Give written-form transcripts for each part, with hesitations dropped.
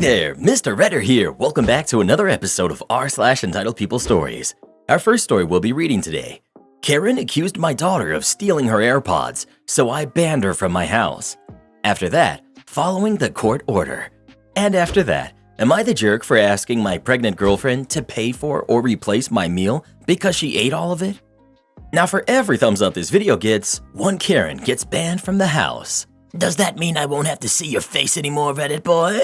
there, Mr. Redder here. Welcome back to another episode of r/Entitled People Stories. Our first story we'll be reading today. Karen accused my daughter of stealing her AirPods, so I banned her from my house. After that, following the court order. And after that, am I the jerk for asking my pregnant girlfriend to pay for or replace my meal because she ate all of it? Now for every thumbs up this video gets, one Karen gets banned from the house. Does that mean I won't have to see your face anymore, Reddit boy?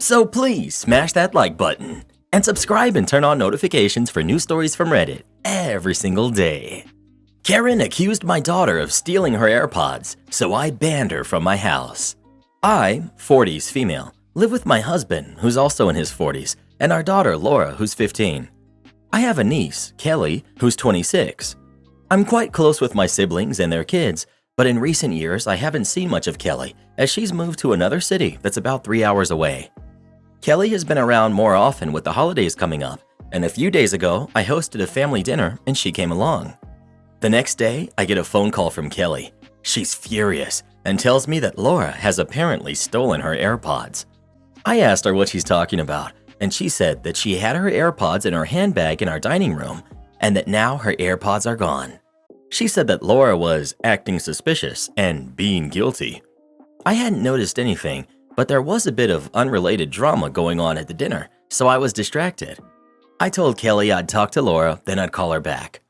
So please smash that like button and subscribe and turn on notifications for new stories from Reddit every single day. Karen accused my daughter of stealing her AirPods, so I banned her from my house. I, 40s female, live with my husband, who's also in his 40s, and our daughter, Laura, who's 15. I have a niece, Kelly, who's 26. I'm quite close with my siblings and their kids, but in recent years, I haven't seen much of Kelly as she's moved to another city that's about 3 hours away. Kelly has been around more often with the holidays coming up, and a few days ago, I hosted a family dinner and she came along. The next day, I get a phone call from Kelly. She's furious and tells me that Laura has apparently stolen her AirPods. I asked her what she's talking about, and she said that she had her AirPods in her handbag in our dining room and that now her AirPods are gone. She said that Laura was acting suspicious and being guilty. I hadn't noticed anything, but there was a bit of unrelated drama going on at the dinner, so I was distracted. I told Kelly I'd talk to Laura, then I'd call her back.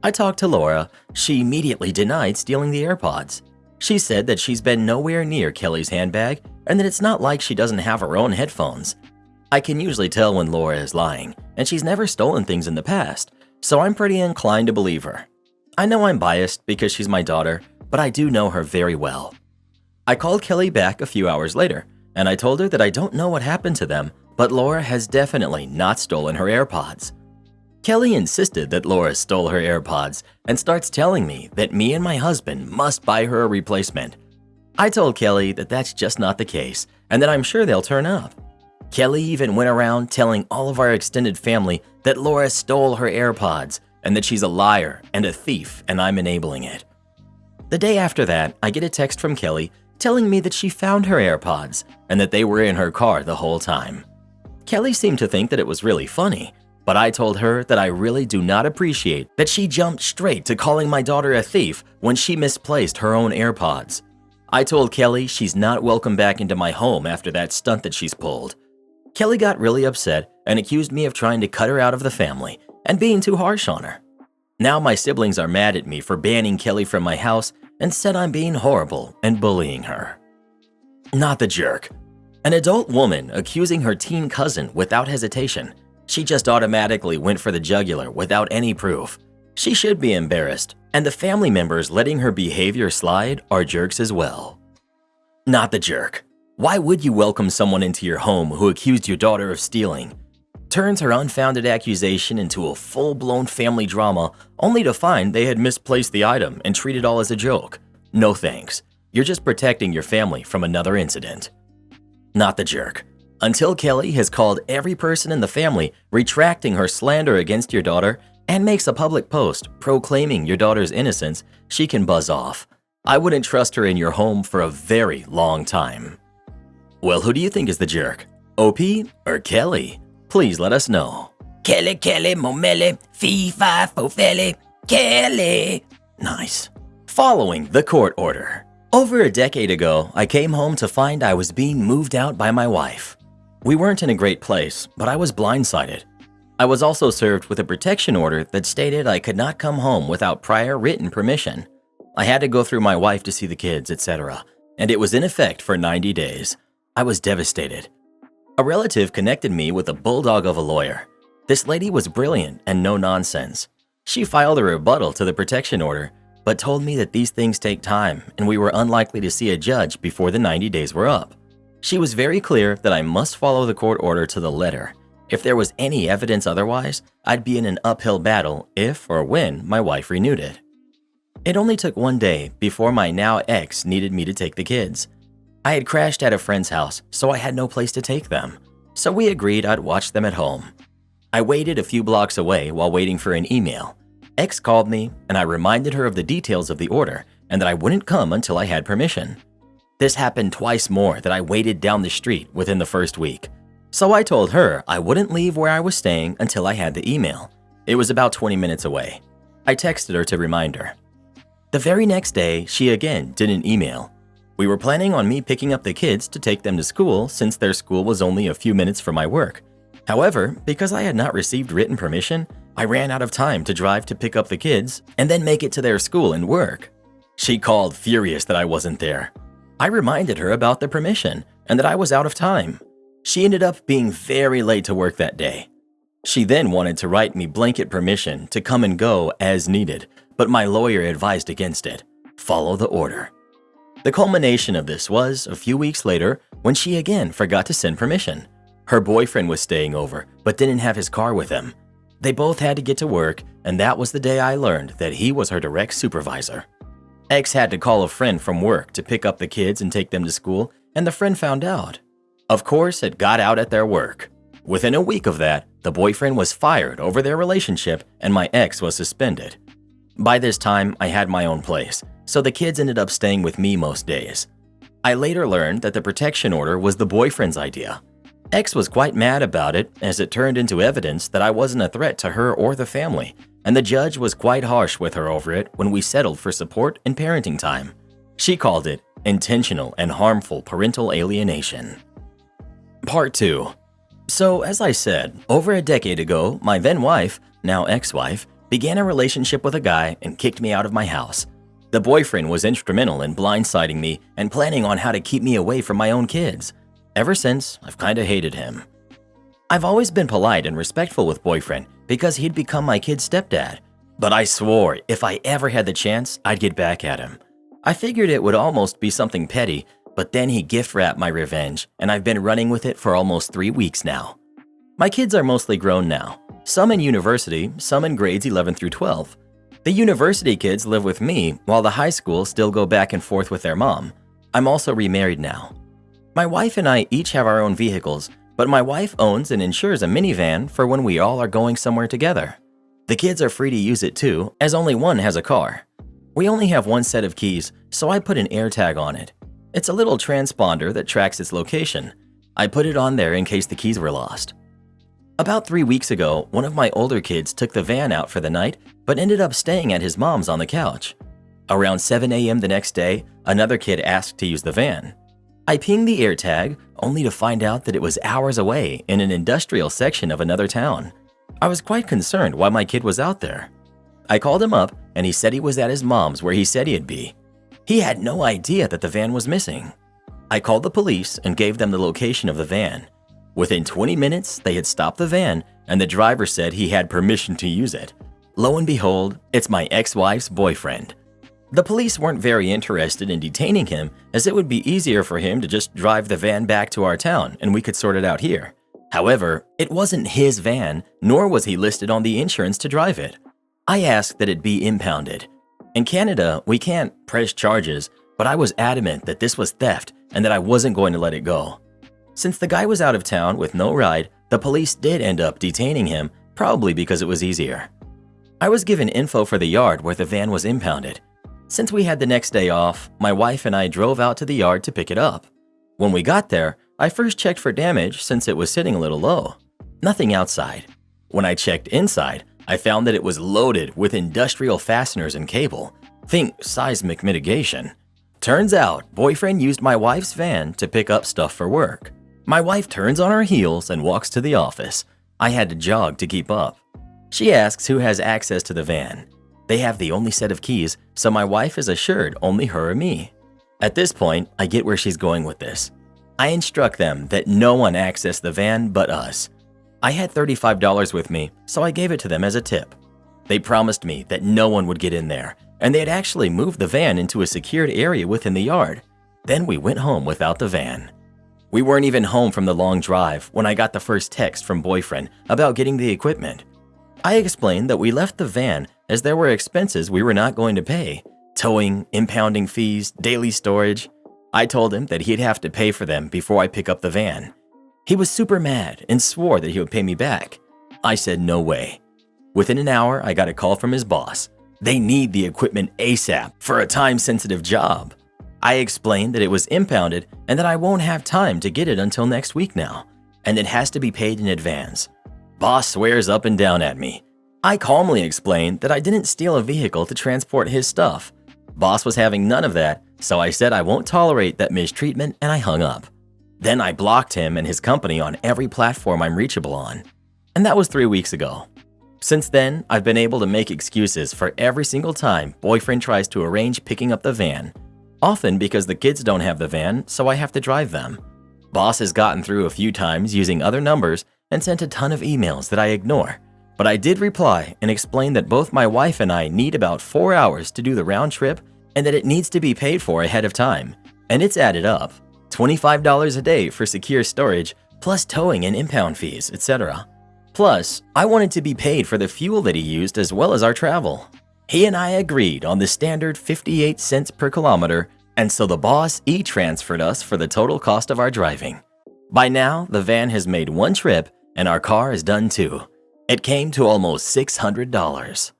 I talked to Laura. She immediately denied stealing the AirPods. She said that she's been nowhere near Kelly's handbag and that it's not like she doesn't have her own headphones. I can usually tell when Laura is lying, and she's never stolen things in the past, so I'm pretty inclined to believe her. I know I'm biased because she's my daughter, but I do know her very well. I called Kelly back a few hours later, and I told her that I don't know what happened to them, but Laura has definitely not stolen her AirPods. Kelly insisted that Laura stole her AirPods and starts telling me that me and my husband must buy her a replacement. I told Kelly that that's just not the case and that I'm sure they'll turn up. Kelly even went around telling all of our extended family that Laura stole her AirPods and that she's a liar and a thief and I'm enabling it. The day after that, I get a text from Kelly telling me that she found her AirPods and that they were in her car the whole time. Kelly seemed to think that it was really funny, but I told her that I really do not appreciate that she jumped straight to calling my daughter a thief when she misplaced her own AirPods. I told Kelly she's not welcome back into my home after that stunt that she's pulled. Kelly got really upset and accused me of trying to cut her out of the family and being too harsh on her. Now my siblings are mad at me for banning Kelly from my house and said I'm being horrible and bullying her. Not the jerk. An adult woman accusing her teen cousin without hesitation. She just automatically went for the jugular without any proof. She should be embarrassed, and the family members letting her behavior slide are jerks as well. Not the jerk. Why would you welcome someone into your home who accused your daughter of stealing? Turns her unfounded accusation into a full-blown family drama only to find they had misplaced the item and treat it all as a joke. No thanks. You're just protecting your family from another incident. Not the jerk. Until Kelly has called every person in the family retracting her slander against your daughter and makes a public post proclaiming your daughter's innocence, she can buzz off. I wouldn't trust her in your home for a very long time. Well, who do you think is the jerk? OP or Kelly? Please let us know. Kelly, Momele, fee, fi, fo, fele, Kelly. Nice. Following the court order. Over a decade ago, I came home to find I was being moved out by my wife. We weren't in a great place, but I was blindsided. I was also served with a protection order that stated I could not come home without prior written permission. I had to go through my wife to see the kids, etc., and it was in effect for 90 days. I was devastated. A relative connected me with a bulldog of a lawyer. This lady was brilliant and no nonsense. She filed a rebuttal to the protection order, but told me that these things take time and we were unlikely to see a judge before the 90 days were up. She was very clear that I must follow the court order to the letter. If there was any evidence otherwise, I'd be in an uphill battle if or when my wife renewed it. It only took one day before my now ex needed me to take the kids. I had crashed at a friend's house, so I had no place to take them. So we agreed I'd watch them at home. I waited a few blocks away while waiting for an email. Ex called me, and I reminded her of the details of the order and that I wouldn't come until I had permission. This happened twice more that I waited down the street within the first week. So I told her I wouldn't leave where I was staying until I had the email. It was about 20 minutes away. I texted her to remind her. The very next day, she again did an email. We were planning on me picking up the kids to take them to school since their school was only a few minutes from my work. However, because I had not received written permission, I ran out of time to drive to pick up the kids and then make it to their school and work. She called furious that I wasn't there. I reminded her about the permission and that I was out of time. She ended up being very late to work that day. She then wanted to write me blanket permission to come and go as needed, but my lawyer advised against it. Follow the order. The culmination of this was a few weeks later when she again forgot to send permission. Her boyfriend was staying over but didn't have his car with him. They both had to get to work, and that was the day I learned that he was her direct supervisor. X had to call a friend from work to pick up the kids and take them to school, and the friend found out. Of course, it got out at their work. Within a week of that, the boyfriend was fired over their relationship and my ex was suspended. By this time, I had my own place, so the kids ended up staying with me most days. I later learned that the protection order was the boyfriend's idea. X was quite mad about it as it turned into evidence that I wasn't a threat to her or the family, and the judge was quite harsh with her over it when we settled for support and parenting time. She called it intentional and harmful parental alienation. Part 2. So, as I said, over a decade ago, my then wife, now ex-wife, began a relationship with a guy and kicked me out of my house. The boyfriend was instrumental in blindsiding me and planning on how to keep me away from my own kids. Ever since, I've kinda hated him. I've always been polite and respectful with boyfriend because he'd become my kid's stepdad, but I swore if I ever had the chance, I'd get back at him. I figured it would almost be something petty, but then he gift-wrapped my revenge, and I've been running with it for almost 3 weeks now. My kids are mostly grown now, some in university, some in grades 11 through 12. The university kids live with me, while the high school still go back and forth with their mom. I'm also remarried now. My wife and I each have our own vehicles, but my wife owns and insures a minivan for when we all are going somewhere together. The kids are free to use it too, as only one has a car. We only have one set of keys, so I put an AirTag on it. It's a little transponder that tracks its location. I put it on there in case the keys were lost. About 3 weeks ago, one of my older kids took the van out for the night, but ended up staying at his mom's on the couch. Around 7 a.m. the next day, another kid asked to use the van. I pinged the AirTag, only to find out that it was hours away in an industrial section of another town. I was quite concerned why my kid was out there. I called him up, and he said he was at his mom's where he said he'd be. He had no idea that the van was missing. I called the police and gave them the location of the van. Within 20 minutes, they had stopped the van, and the driver said he had permission to use it. Lo and behold, it's my ex-wife's boyfriend. The police weren't very interested in detaining him, as it would be easier for him to just drive the van back to our town and we could sort it out here. However, it wasn't his van, nor was he listed on the insurance to drive it. I asked that it be impounded. In Canada, we can't press charges, but I was adamant that this was theft and that I wasn't going to let it go. Since the guy was out of town with no ride, the police did end up detaining him, probably because it was easier. I was given info for the yard where the van was impounded. Since we had the next day off, my wife and I drove out to the yard to pick it up. When we got there, I first checked for damage since it was sitting a little low. Nothing outside. When I checked inside, I found that it was loaded with industrial fasteners and cable. Think seismic mitigation. Turns out, boyfriend used my wife's van to pick up stuff for work. My wife turns on her heels and walks to the office. I had to jog to keep up. She asks who has access to the van. They have the only set of keys, so my wife is assured only her or me. At this point, I get where she's going with this. I instruct them that no one access the van but us. I had $35 with me, so I gave it to them as a tip. They promised me that no one would get in there, and they had actually moved the van into a secured area within the yard. Then we went home without the van. We weren't even home from the long drive when I got the first text from boyfriend about getting the equipment. I explained that we left the van as there were expenses we were not going to pay. Towing, impounding fees, daily storage. I told him that he'd have to pay for them before I pick up the van. He was super mad and swore that he would pay me back. I said no way. Within an hour, I got a call from his boss. They need the equipment ASAP for a time-sensitive job. I explained that it was impounded and that I won't have time to get it until next week now. and it has to be paid in advance. Boss swears up and down at me. I calmly explained that I didn't steal a vehicle to transport his stuff. Boss was having none of that, so I said I won't tolerate that mistreatment and I hung up. Then I blocked him and his company on every platform I'm reachable on. And that was 3 weeks ago. Since then, I've been able to make excuses for every single time boyfriend tries to arrange picking up the van. Often because the kids don't have the van, so I have to drive them. Boss has gotten through a few times using other numbers and sent a ton of emails that I ignore. But I did reply and explain that both my wife and I need about 4 hours to do the round trip and that it needs to be paid for ahead of time. And it's added up. $25 a day for secure storage, plus towing and impound fees, etc. Plus, I wanted to be paid for the fuel that he used as well as our travel. He and I agreed on the standard 58 cents per kilometer, and so the boss e-transferred us for the total cost of our driving. By now, the van has made one trip and our car is done too. It came to almost $600.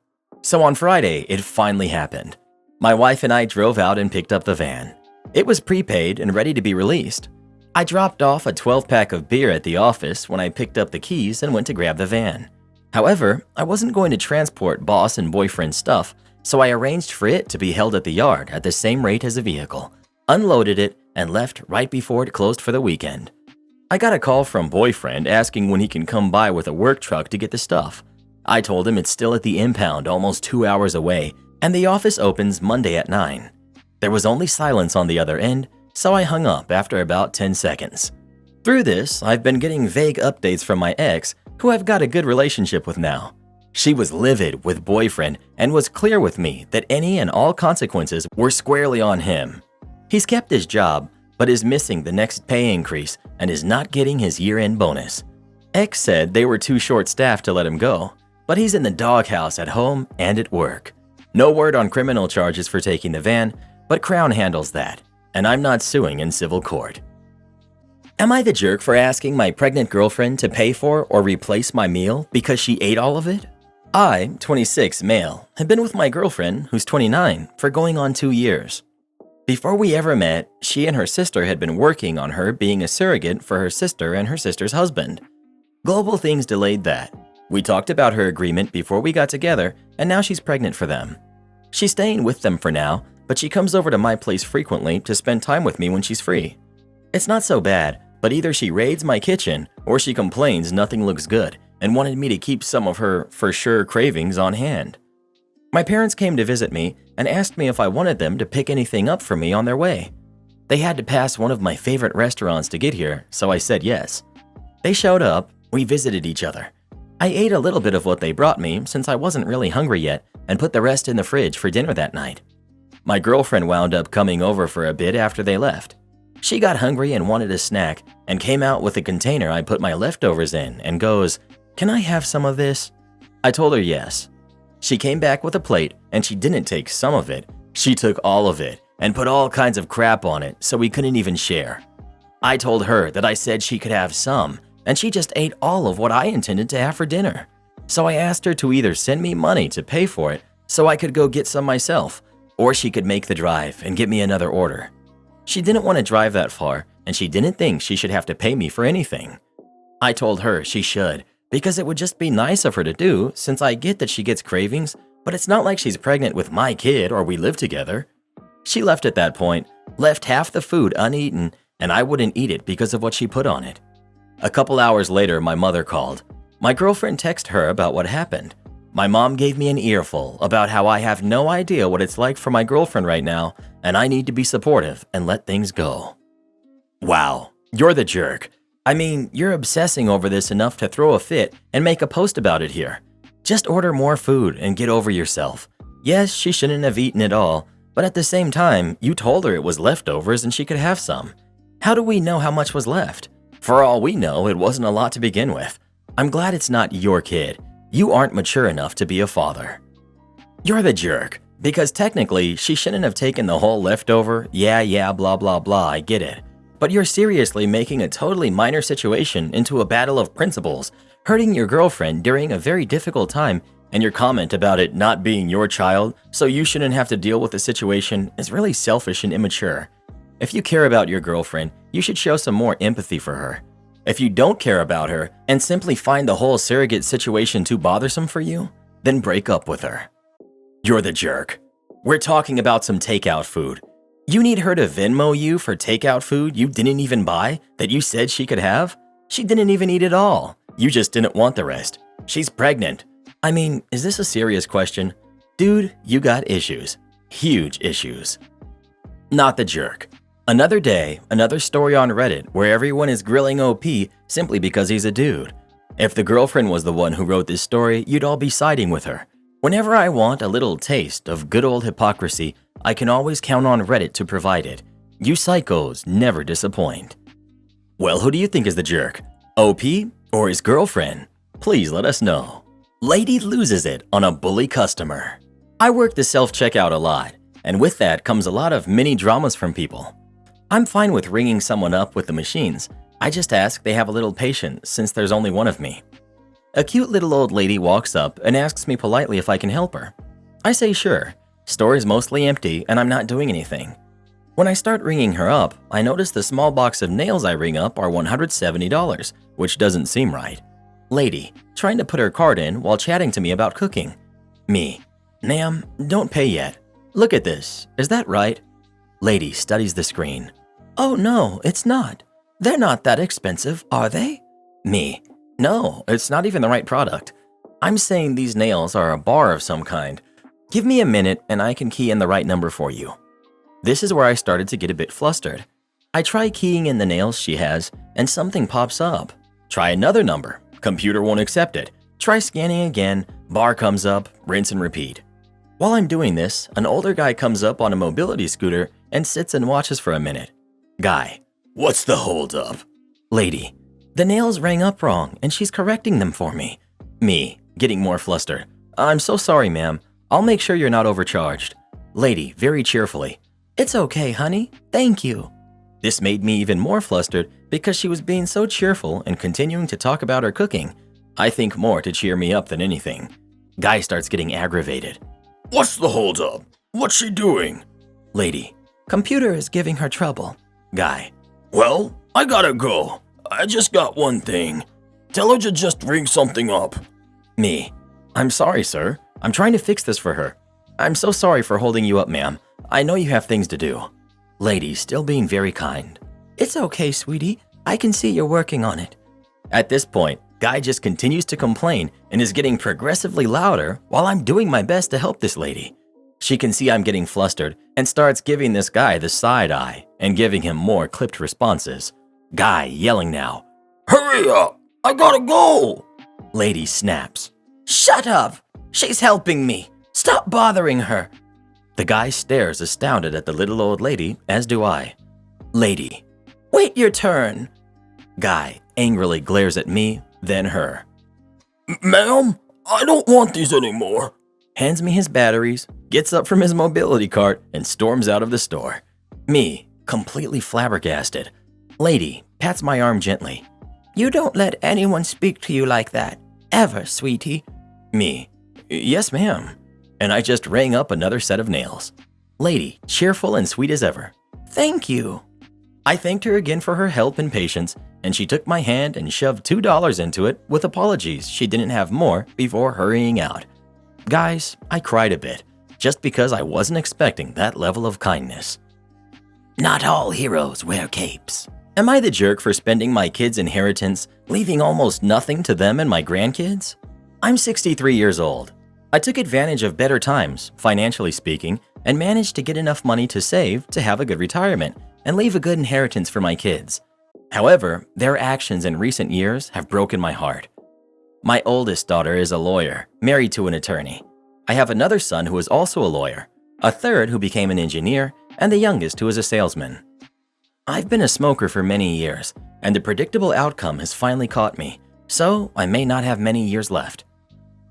So on Friday, it finally happened. My wife and I drove out and picked up the van. It was prepaid and ready to be released. I dropped off a 12-pack of beer at the office when I picked up the keys and went to grab the van. However, I wasn't going to transport boss and boyfriend stuff, so I arranged for it to be held at the yard at the same rate as a vehicle, unloaded it, and left right before it closed for the weekend. I got a call from boyfriend asking when he can come by with a work truck to get the stuff. I told him it's still at the impound almost 2 hours away, and the office opens Monday at 9. There was only silence on the other end, so I hung up after about 10 seconds. Through this, I've been getting vague updates from my ex, who I've got a good relationship with now. She was livid with boyfriend and was clear with me that any and all consequences were squarely on him. He's kept his job, but is missing the next pay increase and is not getting his year-end bonus. Ex said they were too short-staffed to let him go, but he's in the doghouse at home and at work. No word on criminal charges for taking the van, but Crown handles that, and I'm not suing in civil court. Am I the jerk for asking my pregnant girlfriend to pay for or replace my meal because she ate all of it? I, 26 male, have been with my girlfriend, who's 29, for going on 2 years. Before we ever met, she and her sister had been working on her being a surrogate for her sister and her sister's husband. Global things delayed that. We talked about her agreement before we got together, and now she's pregnant for them. She's staying with them for now, but she comes over to my place frequently to spend time with me when she's free. It's not so bad, but either she raids my kitchen or she complains nothing looks good and wanted me to keep some of her for sure cravings on hand. My parents came to visit me and asked me if I wanted them to pick anything up for me on their way. They had to pass one of my favorite restaurants to get here, so I said yes. They showed up, we visited each other. I ate a little bit of what they brought me since I wasn't really hungry yet and put the rest in the fridge for dinner that night. My girlfriend wound up coming over for a bit after they left. She got hungry and wanted a snack and came out with a container I put my leftovers in and goes, "Can I have some of this?" I told her yes. She came back with a plate and she didn't take some of it. She took all of it and put all kinds of crap on it so we couldn't even share. I told her that I said she could have some and she just ate all of what I intended to have for dinner. So I asked her to either send me money to pay for it so I could go get some myself, or she could make the drive and get me another order. She didn't want to drive that far, and she didn't think she should have to pay me for anything. I told her she should, because it would just be nice of her to do since I get that she gets cravings, but it's not like she's pregnant with my kid or we live together. She left at that point, left half the food uneaten, and I wouldn't eat it because of what she put on it. A couple hours later, my mother called. My girlfriend texted her about what happened. My mom gave me an earful about how I have no idea what it's like for my girlfriend right now, and I need to be supportive and let things go. Wow, you're the jerk. I mean, you're obsessing over this enough to throw a fit and make a post about it here. Just order more food and get over yourself. Yes, she shouldn't have eaten it all, but at the same time, you told her it was leftovers and she could have some. How do we know how much was left? For all we know, it wasn't a lot to begin with. I'm glad it's not your kid. You aren't mature enough to be a father. You're the jerk, because technically, she shouldn't have taken the whole leftover, yeah, blah, blah, blah, I get it. But you're seriously making a totally minor situation into a battle of principles, hurting your girlfriend during a very difficult time, and your comment about it not being your child, so you shouldn't have to deal with the situation, is really selfish and immature. If you care about your girlfriend, you should show some more empathy for her. If you don't care about her and simply find the whole surrogate situation too bothersome for you, then break up with her. You're the jerk. We're talking about some takeout food. You need her to Venmo you for takeout food you didn't even buy that you said she could have? She didn't even eat it all. You just didn't want the rest. She's pregnant. I mean, is this a serious question? Dude, you got issues. Huge issues. Not the jerk. Another day, another story on Reddit where everyone is grilling OP simply because he's a dude. If the girlfriend was the one who wrote this story, you'd all be siding with her. Whenever I want a little taste of good old hypocrisy, I can always count on Reddit to provide it. You psychos never disappoint. Well, who do you think is the jerk? OP or his girlfriend? Please let us know. Lady loses it on a bully customer. I work the self-checkout a lot, and with that comes a lot of mini dramas from people. I'm fine with ringing someone up with the machines. I just ask they have a little patience since there's only one of me. A cute little old lady walks up and asks me politely if I can help her. I say sure. Store is mostly empty and I'm not doing anything. When I start ringing her up, I notice the small box of nails I ring up are $170, which doesn't seem right. Lady, trying to put her card in while chatting to me about cooking. Me, ma'am, don't pay yet. Look at this, is that right? Lady studies the screen. Oh no, it's not. They're not that expensive, are they? Me, no, it's not even the right product. I'm saying these nails are a bar of some kind. Give me a minute and I can key in the right number for you. This is where I started to get a bit flustered. I try keying in the nails she has and something pops up. Try another number. Computer won't accept it. Try scanning again, bar comes up, rinse and repeat. While I'm doing this, an older guy comes up on a mobility scooter and sits and watches for a minute. Guy, what's the holdup? Lady, the nails rang up wrong and she's correcting them for me. Me, getting more flustered. I'm so sorry, ma'am. I'll make sure you're not overcharged. Lady, very cheerfully. It's okay, honey. Thank you. This made me even more flustered because she was being so cheerful and continuing to talk about her cooking. I think more to cheer me up than anything. Guy starts getting aggravated. What's the holdup? What's she doing? Lady, computer is giving her trouble. Guy, well, I gotta go. I just got one thing. Tell her to just ring something up. Me, I'm sorry, sir. I'm trying to fix this for her. I'm so sorry for holding you up, ma'am. I know you have things to do. Lady, still being very kind. It's okay, sweetie. I can see you're working on it. At this point, Guy just continues to complain and is getting progressively louder while I'm doing my best to help this lady. She can see I'm getting flustered and starts giving this guy the side eye and giving him more clipped responses. Guy yelling now. Hurry up! I gotta go! Lady snaps. Shut up! She's helping me. Stop bothering her. The guy stares astounded at the little old lady, as do I. Lady, wait your turn. Guy angrily glares at me, then her. Ma'am, I don't want these anymore. Hands me his batteries, gets up from his mobility cart, and storms out of the store. Me, completely flabbergasted. Lady pats my arm gently. You don't let anyone speak to you like that, ever, sweetie. Me, yes, ma'am. And I just rang up another set of nails. Lady, cheerful and sweet as ever. Thank you. I thanked her again for her help and patience, and she took my hand and shoved $2 into it with apologies she didn't have more before hurrying out. Guys, I cried a bit, just because I wasn't expecting that level of kindness. Not all heroes wear capes. Am I the jerk for spending my kids' inheritance, leaving almost nothing to them and my grandkids? I'm 63 years old. I took advantage of better times, financially speaking, and managed to get enough money to save to have a good retirement and leave a good inheritance for my kids. However, their actions in recent years have broken my heart. My oldest daughter is a lawyer, married to an attorney. I have another son who is also a lawyer, a third who became an engineer, and the youngest who is a salesman. I've been a smoker for many years, and the predictable outcome has finally caught me, so I may not have many years left.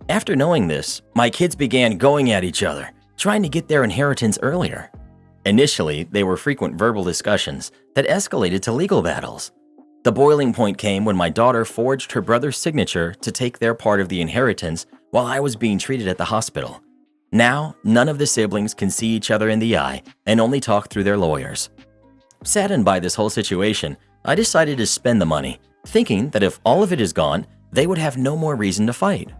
After knowing this, my kids began going at each other, trying to get their inheritance earlier. Initially, they were frequent verbal discussions that escalated to legal battles. The boiling point came when my daughter forged her brother's signature to take their part of the inheritance while I was being treated at the hospital. Now, none of the siblings can see each other in the eye and only talk through their lawyers. Saddened by this whole situation, I decided to spend the money, thinking that if all of it is gone, they would have no more reason to fight.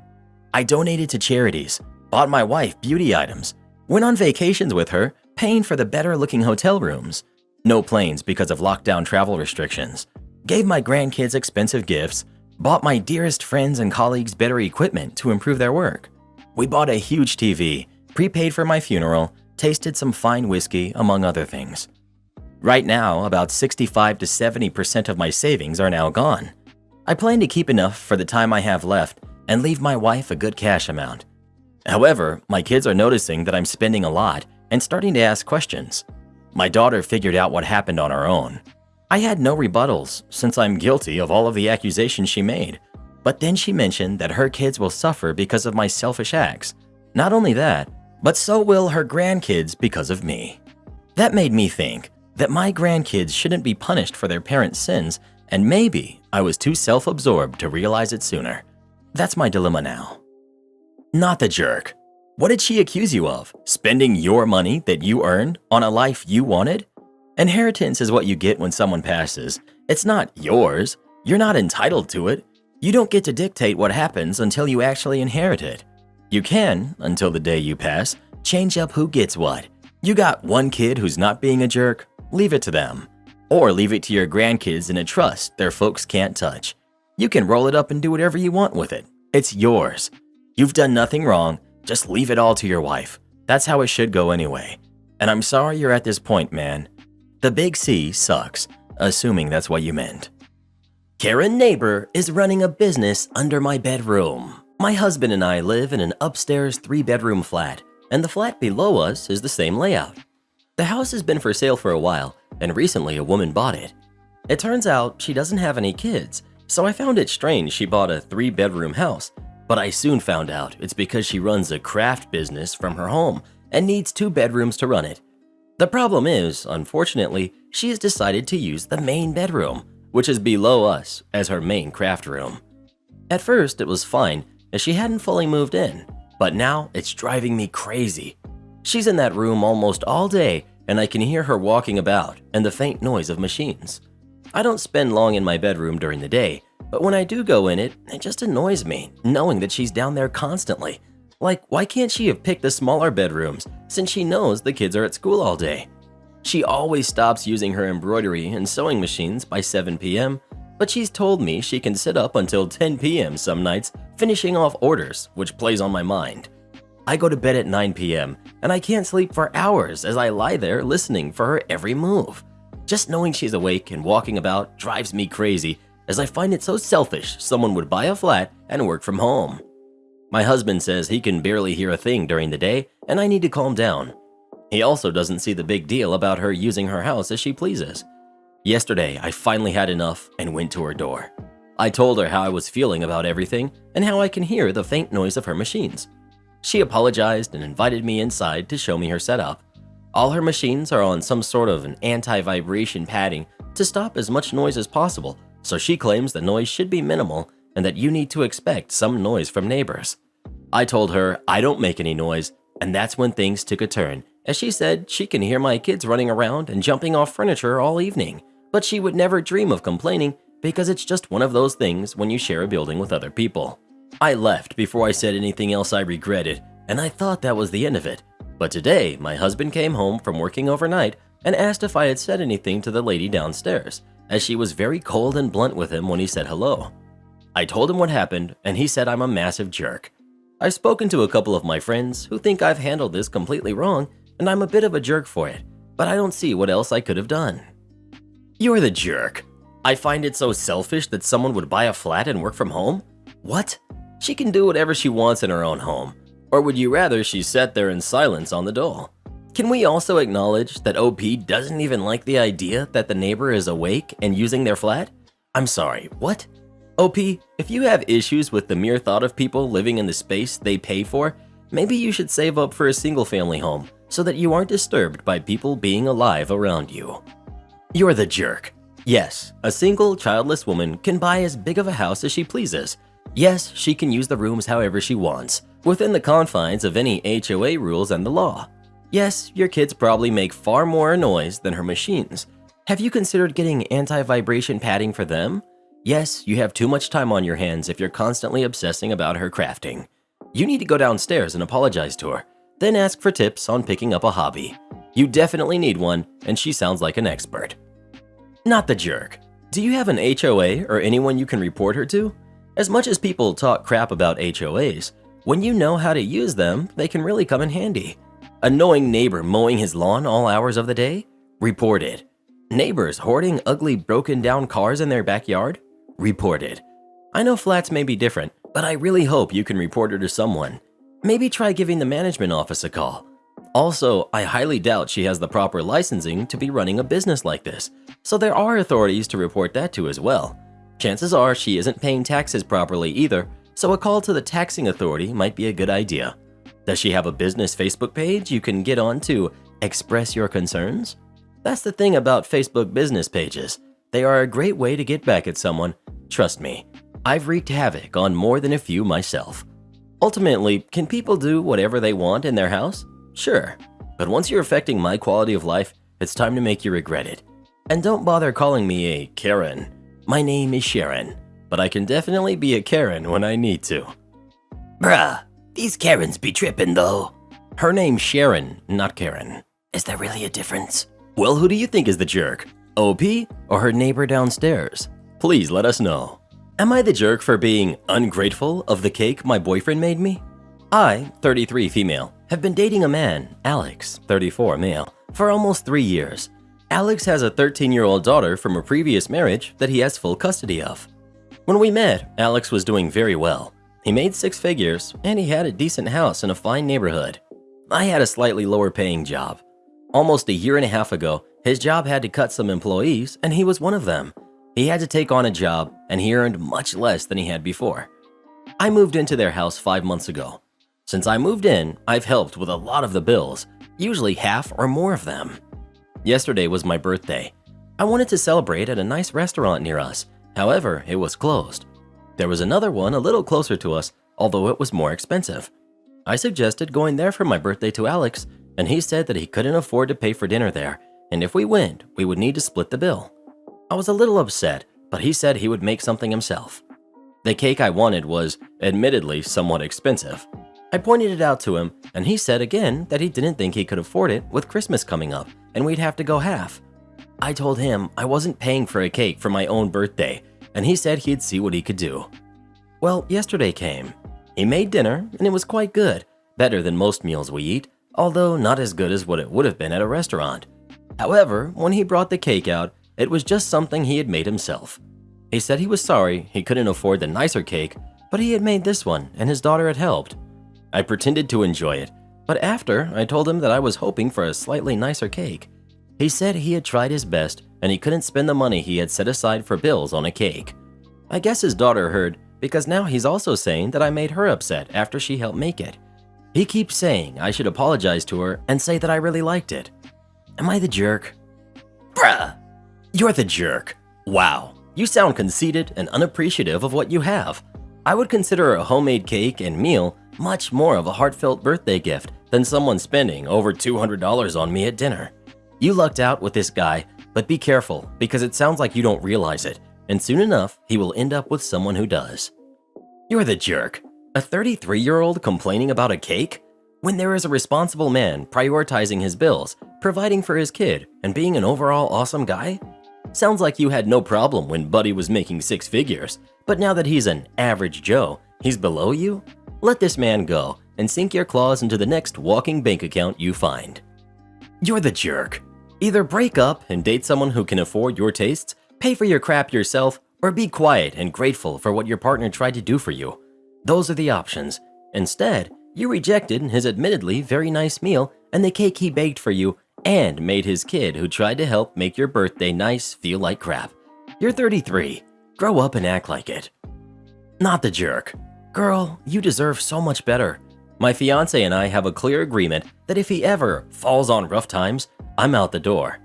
I donated to charities, bought my wife beauty items, went on vacations with her, paying for the better-looking hotel rooms, no planes because of lockdown travel restrictions, gave my grandkids expensive gifts, bought my dearest friends and colleagues better equipment to improve their work. We bought a huge TV, prepaid for my funeral, tasted some fine whiskey, among other things. Right now, about 65 to 70% of my savings are now gone. I plan to keep enough for the time I have left and leave my wife a good cash amount. However, my kids are noticing that I'm spending a lot and starting to ask questions. My daughter figured out what happened on her own. I had no rebuttals since I'm guilty of all of the accusations she made. But then she mentioned that her kids will suffer because of my selfish acts. Not only that, but so will her grandkids because of me. That made me think that my grandkids shouldn't be punished for their parents' sins, and maybe I was too self-absorbed to realize it sooner. That's my dilemma now. Not the jerk. What did she accuse you of? Spending your money that you earned on a life you wanted? Inheritance is what you get when someone passes. It's not yours. You're not entitled to it. You don't get to dictate what happens until you actually inherit it. You can, until the day you pass, change up who gets what. You got one kid who's not being a jerk, leave it to them. Or leave it to your grandkids in a trust their folks can't touch. You can roll it up and do whatever you want with it. It's yours. You've done nothing wrong. Just leave it all to your wife. That's how it should go anyway. And I'm sorry you're at this point, man. The big C sucks, assuming that's what you meant. Karen neighbor is running a business under my bedroom. My husband and I live in an upstairs 3-bedroom flat, and the flat below us is the same layout. The house has been for sale for a while, and recently a woman bought it. It turns out she doesn't have any kids, so I found it strange she bought a 3-bedroom house, but I soon found out it's because she runs a craft business from her home and needs 2 bedrooms to run it. The problem is, unfortunately, she has decided to use the main bedroom, which is below us, as her main craft room. At first, it was fine, as she hadn't fully moved in, but now it's driving me crazy. She's in that room almost all day, and I can hear her walking about and the faint noise of machines. I don't spend long in my bedroom during the day, but when I do go in it, it just annoys me, knowing that she's down there constantly. Like, why can't she have picked the smaller bedrooms, since she knows the kids are at school all day? She always stops using her embroidery and sewing machines by 7 p.m., but she's told me she can sit up until 10 p.m. some nights, finishing off orders, which plays on my mind. I go to bed at 9 p.m., and I can't sleep for hours as I lie there listening for her every move. Just knowing she's awake and walking about drives me crazy, as I find it so selfish someone would buy a flat and work from home. My husband says he can barely hear a thing during the day, and I need to calm down. He also doesn't see the big deal about her using her house as she pleases. Yesterday, I finally had enough and went to her door. I told her how I was feeling about everything and how I can hear the faint noise of her machines. She apologized and invited me inside to show me her setup. All her machines are on some sort of an anti-vibration padding to stop as much noise as possible, so she claims the noise should be minimal and that you need to expect some noise from neighbors. I told her I don't make any noise, and that's when things took a turn, as she said she can hear my kids running around and jumping off furniture all evening, but she would never dream of complaining because it's just one of those things when you share a building with other people. I left before I said anything else I regretted, and I thought that was the end of it. But today, my husband came home from working overnight and asked if I had said anything to the lady downstairs, as she was very cold and blunt with him when he said hello. I told him what happened, and he said I'm a massive jerk. I've spoken to a couple of my friends who think I've handled this completely wrong, and I'm a bit of a jerk for it, but I don't see what else I could have done. You're the jerk. I find it so selfish that someone would buy a flat and work from home? What? She can do whatever she wants in her own home. Or would you rather she sat there in silence on the dole? Can we also acknowledge that OP doesn't even like the idea that the neighbor is awake and using their flat? I'm sorry, what? OP, if you have issues with the mere thought of people living in the space they pay for, maybe you should save up for a single-family home so that you aren't disturbed by people being alive around you. You're the jerk. Yes, a single, childless woman can buy as big of a house as she pleases. Yes, she can use the rooms however she wants, within the confines of any HOA rules and the law. Yes, your kids probably make far more noise than her machines. Have you considered getting anti-vibration padding for them? Yes, you have too much time on your hands if you're constantly obsessing about her crafting. You need to go downstairs and apologize to her, then ask for tips on picking up a hobby. You definitely need one, and she sounds like an expert. Not the jerk. Do you have an HOA or anyone you can report her to? As much as people talk crap about HOAs, when you know how to use them, they can really come in handy. Annoying neighbor mowing his lawn all hours of the day? Reported. Neighbors hoarding ugly broken down cars in their backyard? Reported. I know flats may be different, but I really hope you can report her to someone. Maybe try giving the management office a call. Also, I highly doubt she has the proper licensing to be running a business like this, so there are authorities to report that to as well. Chances are she isn't paying taxes properly either, so a call to the taxing authority might be a good idea. Does she have a business Facebook page you can get on to express your concerns? That's the thing about Facebook business pages. They are a great way to get back at someone. Trust me, I've wreaked havoc on more than a few myself. Ultimately, can people do whatever they want in their house? Sure, but once you're affecting my quality of life, it's time to make you regret it. And don't bother calling me a Karen. My name is Sharon, but I can definitely be a Karen when I need to. Bruh, these Karens be trippin' though. Her name's Sharon, not Karen. Is there really a difference? Well, who do you think is the jerk? OP or her neighbor downstairs? Please let us know. Am I the jerk for being ungrateful of the cake my boyfriend made me? I, 33 female, have been dating a man, Alex, 34 male, for almost 3 years. Alex has a 13-year-old daughter from a previous marriage that he has full custody of. When we met, Alex was doing very well. He made 6 figures, and he had a decent house in a fine neighborhood. I had a slightly lower paying job. Almost a year and a half ago, his job had to cut some employees, and he was one of them. He had to take on a job, and he earned much less than he had before. I moved into their house 5 months ago. Since I moved in, I've helped with a lot of the bills, usually half or more of them. Yesterday was my birthday. I wanted to celebrate at a nice restaurant near us. However, it was closed. There was another one a little closer to us, although it was more expensive. I suggested going there for my birthday to Alex, and he said that he couldn't afford to pay for dinner there, and if we went, we would need to split the bill. I was a little upset, but he said he would make something himself. The cake I wanted was, admittedly, somewhat expensive. I pointed it out to him, and he said again that he didn't think he could afford it with Christmas coming up, and we'd have to go half. I told him I wasn't paying for a cake for my own birthday, and he said he'd see what he could do. Well, yesterday came. He made dinner, and it was quite good, better than most meals we eat, although not as good as what it would have been at a restaurant. However, when he brought the cake out, it was just something he had made himself. He said he was sorry he couldn't afford the nicer cake, but he had made this one, and his daughter had helped. I pretended to enjoy it, but after, I told him that I was hoping for a slightly nicer cake. He said he had tried his best, and he couldn't spend the money he had set aside for bills on a cake. I guess his daughter heard, because now he's also saying that I made her upset after she helped make it. He keeps saying I should apologize to her and say that I really liked it. Am I the jerk? Bruh! You're the jerk. Wow, you sound conceited and unappreciative of what you have. I would consider a homemade cake and meal much more of a heartfelt birthday gift than someone spending over $200 on me at dinner. You lucked out with this guy, but be careful because it sounds like you don't realize it, and soon enough, he will end up with someone who does. You're the jerk. A 33-year-old complaining about a cake? When there is a responsible man prioritizing his bills, providing for his kid, and being an overall awesome guy? Sounds like you had no problem when Buddy was making 6 figures, but now that he's an average Joe, he's below you? Let this man go and sink your claws into the next walking bank account you find. You're the jerk. Either break up and date someone who can afford your tastes, pay for your crap yourself, or be quiet and grateful for what your partner tried to do for you. Those are the options. Instead, you rejected his admittedly very nice meal and the cake he baked for you and made his kid who tried to help make your birthday nice feel like crap. You're 33. Grow up and act like it. Not the jerk. Girl, you deserve so much better. My fiance and I have a clear agreement that if he ever falls on rough times, I'm out the door.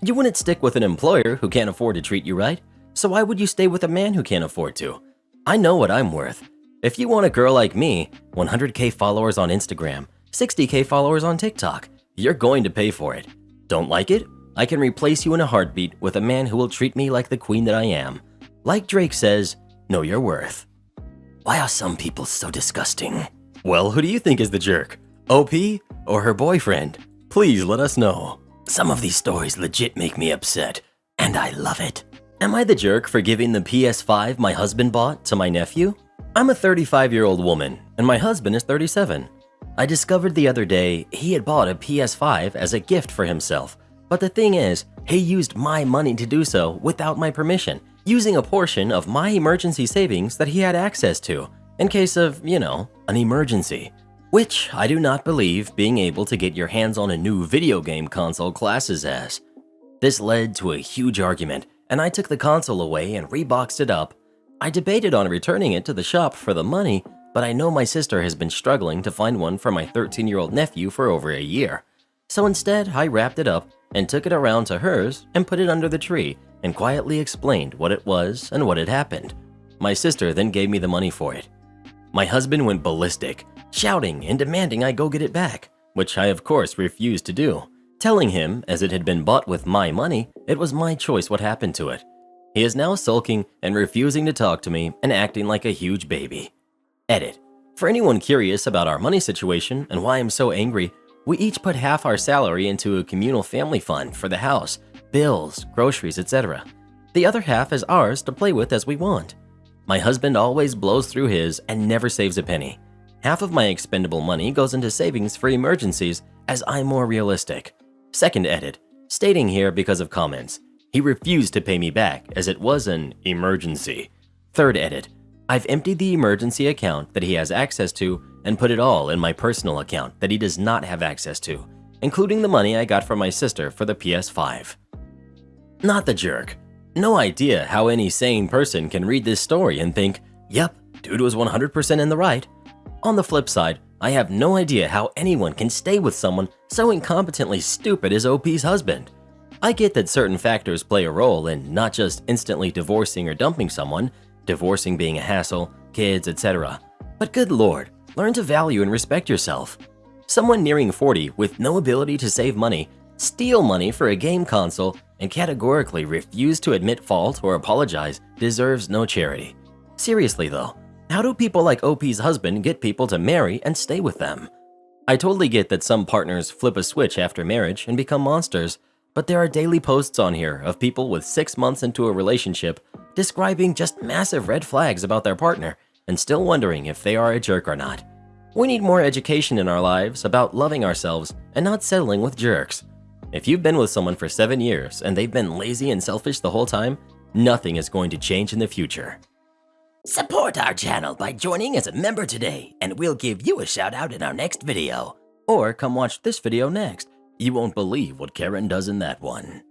You wouldn't stick with an employer who can't afford to treat you right, so why would you stay with a man who can't afford to? I know what I'm worth. If you want a girl like me, 100K followers on Instagram, 60K followers on TikTok, you're going to pay for it. Don't like it? I can replace you in a heartbeat with a man who will treat me like the queen that I am. Like Drake says, know your worth. Why are some people so disgusting? Well, who do you think is the jerk? OP or her boyfriend? Please let us know. Some of these stories legit make me upset, and I love it. Am I the jerk for giving the PS5 my husband bought to my nephew? I'm a 35-year-old woman, and my husband is 37. I discovered the other day he had bought a PS5 as a gift for himself, but the thing is, he used my money to do so without my permission, using a portion of my emergency savings that he had access to, in case of, an emergency. Which I do not believe being able to get your hands on a new video game console classes as. This led to a huge argument, and I took the console away and reboxed it up. I debated on returning it to the shop for the money, but I know my sister has been struggling to find one for my 13-year-old nephew for over a year. So instead, I wrapped it up and took it around to hers and put it under the tree and quietly explained what it was and what had happened. My sister then gave me the money for it. My husband went ballistic, shouting and demanding I go get it back, which I of course refused to do, telling him, as it had been bought with my money, it was my choice what happened to it. He is now sulking and refusing to talk to me and acting like a huge baby. Edit. For anyone curious about our money situation and why I'm so angry, we each put half our salary into a communal family fund for the house, bills, groceries, etc. The other half is ours to play with as we want. My husband always blows through his and never saves a penny. Half of my expendable money goes into savings for emergencies as I'm more realistic. Second edit, stating here because of comments. He refused to pay me back as it was an emergency. Third edit, I've emptied the emergency account that he has access to and put it all in my personal account that he does not have access to, including the money I got from my sister for the PS5. Not the jerk. No idea how any sane person can read this story and think, yep, dude was 100% in the right. On the flip side, I have no idea how anyone can stay with someone so incompetently stupid as OP's husband. I get that certain factors play a role in not just instantly divorcing or dumping someone, divorcing being a hassle, kids, etc. But good lord, learn to value and respect yourself. Someone nearing 40 with no ability to save money, steal money for a game console, and categorically refuse to admit fault or apologize deserves no charity. Seriously though, how do people like OP's husband get people to marry and stay with them? I totally get that some partners flip a switch after marriage and become monsters, but there are daily posts on here of people with 6 months into a relationship describing just massive red flags about their partner and still wondering if they are a jerk or not. We need more education in our lives about loving ourselves and not settling with jerks. If you've been with someone for 7 years and they've been lazy and selfish the whole time, nothing is going to change in the future. Support our channel by joining as a member today, and we'll give you a shout out in our next video. Or come watch this video next. You won't believe what Karen does in that one.